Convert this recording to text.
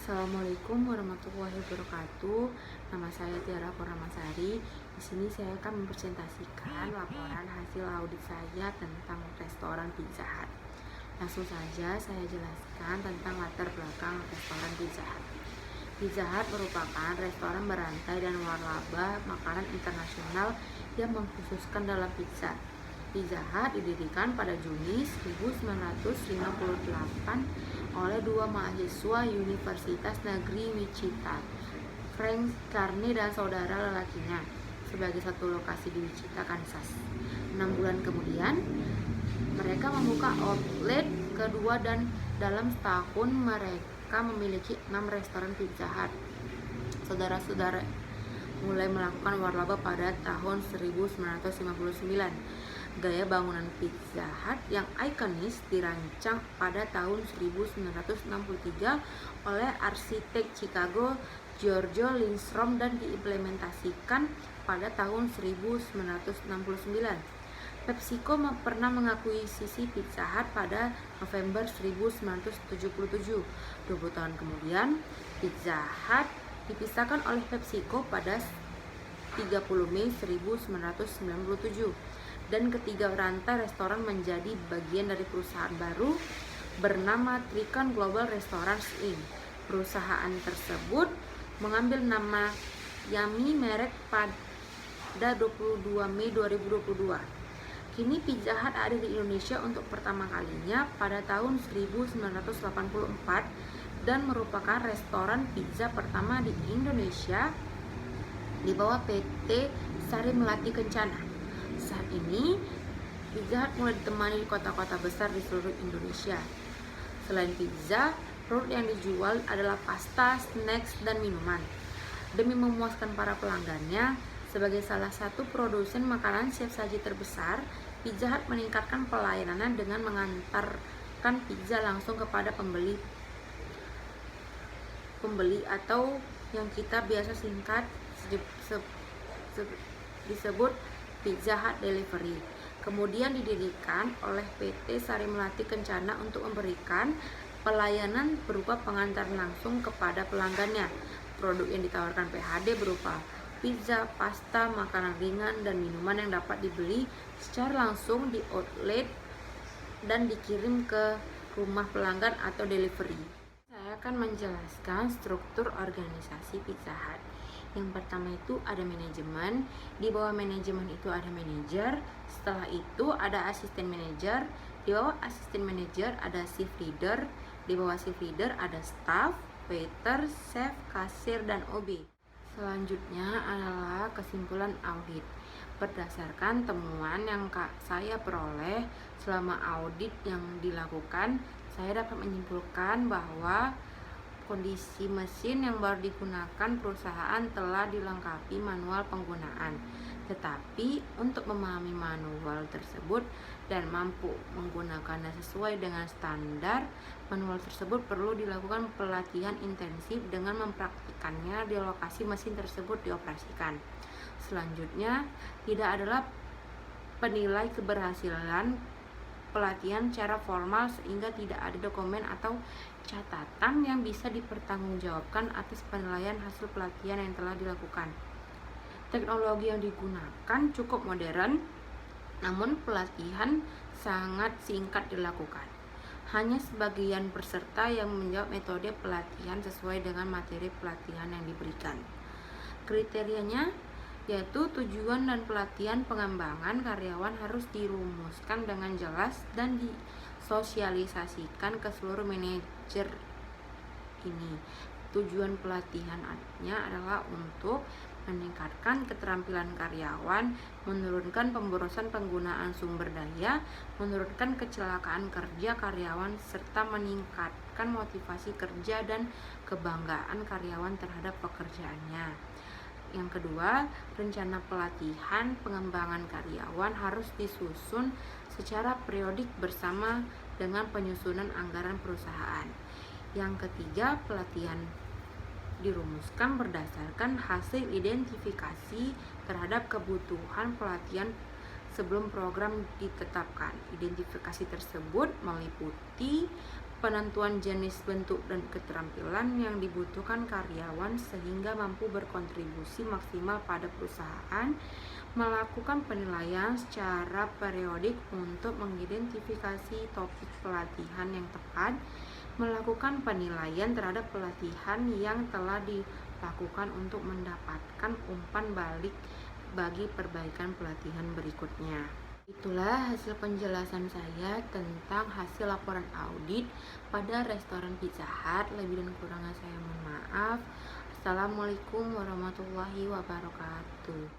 Assalamualaikum warahmatullahi wabarakatuh. Nama saya Tiara Purnamasari. Di sini saya akan mempresentasikan laporan hasil audit saya tentang restoran Pizza Hut. Langsung saja saya jelaskan tentang latar belakang restoran Pizza Hut. Pizza Hut merupakan restoran berantai dan waralaba makanan internasional yang mengkhususkan dalam pizza. Pizza Hut didirikan pada Juni 1958 oleh dua mahasiswa Universitas Negeri Wichita, Frank Carney dan saudara lelakinya, sebagai satu lokasi di Wichita, Kansas. 6 bulan kemudian, mereka membuka outlet kedua dan dalam setahun mereka memiliki 6 restoran Pizza Hut. Saudara-saudara mulai melakukan waralaba pada tahun 1959. Gaya bangunan Pizza Hut yang ikonis dirancang pada tahun 1963 oleh arsitek Chicago Giorgio Lindstrom dan diimplementasikan pada tahun 1969. PepsiCo pernah mengakuisisi Pizza Hut pada November 1977. 20 tahun kemudian, Pizza Hut dipisahkan oleh PepsiCo pada 30 Mei 1997 dan ketiga rantai restoran menjadi bagian dari perusahaan baru bernama Tricon Global Restaurants Inc. Perusahaan tersebut mengambil nama Yummy merek pada 22 Mei 2022. Kini Pizza Hut ada di Indonesia untuk pertama kalinya pada tahun 1984 dan merupakan restoran pizza pertama di Indonesia di bawah PT Sari Melati Kencana. Saat ini, Pizza Hut mulai ditemani di kota-kota besar di seluruh Indonesia. Selain pizza, produk yang dijual adalah pasta, snacks, dan minuman. Demi memuaskan para pelanggannya, sebagai salah satu produsen makanan siap saji terbesar, Pizza Hut meningkatkan pelayanannya dengan mengantarkan pizza langsung kepada pembeli atau yang kita biasa singkat disebut Pizza Hut Delivery. Kemudian didirikan oleh PT Sari Melati Kencana untuk memberikan pelayanan berupa pengantaran langsung kepada pelanggannya. Produk yang ditawarkan PHD berupa pizza, pasta, makanan ringan, dan minuman yang dapat dibeli secara langsung di outlet dan dikirim ke rumah pelanggan atau delivery. Saya akan menjelaskan struktur organisasi Pizza Hut. Yang pertama itu ada manajemen, di bawah manajemen itu ada manajer, setelah itu ada asisten manajer, di bawah asisten manajer ada shift leader, di bawah shift leader ada staff, waiter, chef, kasir, dan OB. Selanjutnya adalah kesimpulan audit. Berdasarkan temuan yang saya peroleh selama audit yang dilakukan, saya dapat menyimpulkan bahwa kondisi mesin yang baru digunakan perusahaan telah dilengkapi manual penggunaan. Tetapi untuk memahami manual tersebut dan mampu menggunakannya sesuai dengan standar, manual tersebut perlu dilakukan pelatihan intensif dengan mempraktikkannya di lokasi mesin tersebut dioperasikan. Selanjutnya, tidak adalah penilai keberhasilan pelatihan secara formal sehingga tidak ada dokumen atau catatan yang bisa dipertanggungjawabkan atas penilaian hasil pelatihan yang telah dilakukan. Teknologi yang digunakan cukup modern, namun pelatihan sangat singkat dilakukan. Hanya sebagian peserta yang menjawab metode pelatihan sesuai dengan materi pelatihan yang diberikan. Kriterianya yaitu tujuan dan pelatihan pengembangan karyawan harus dirumuskan dengan jelas dan disosialisasikan ke seluruh manajer ini. Tujuan pelatihannya adalah untuk meningkatkan keterampilan karyawan, menurunkan pemborosan penggunaan sumber daya, menurunkan kecelakaan kerja karyawan, serta meningkatkan motivasi kerja dan kebanggaan karyawan terhadap pekerjaannya. Yang kedua, rencana pelatihan pengembangan karyawan harus disusun secara periodik bersama dengan penyusunan anggaran perusahaan. Yang ketiga, pelatihan dirumuskan berdasarkan hasil identifikasi terhadap kebutuhan pelatihan sebelum program ditetapkan. Identifikasi tersebut meliputi penentuan jenis, bentuk, dan keterampilan yang dibutuhkan karyawan sehingga mampu berkontribusi maksimal pada perusahaan, melakukan penilaian secara periodik untuk mengidentifikasi topik pelatihan yang tepat, melakukan penilaian terhadap pelatihan yang telah dilakukan untuk mendapatkan umpan balik bagi perbaikan pelatihan berikutnya. Itulah hasil penjelasan saya tentang hasil laporan audit pada restoran Pizza Hut. Lebih dan kurangnya saya mohon maaf. Assalamualaikum warahmatullahi wabarakatuh.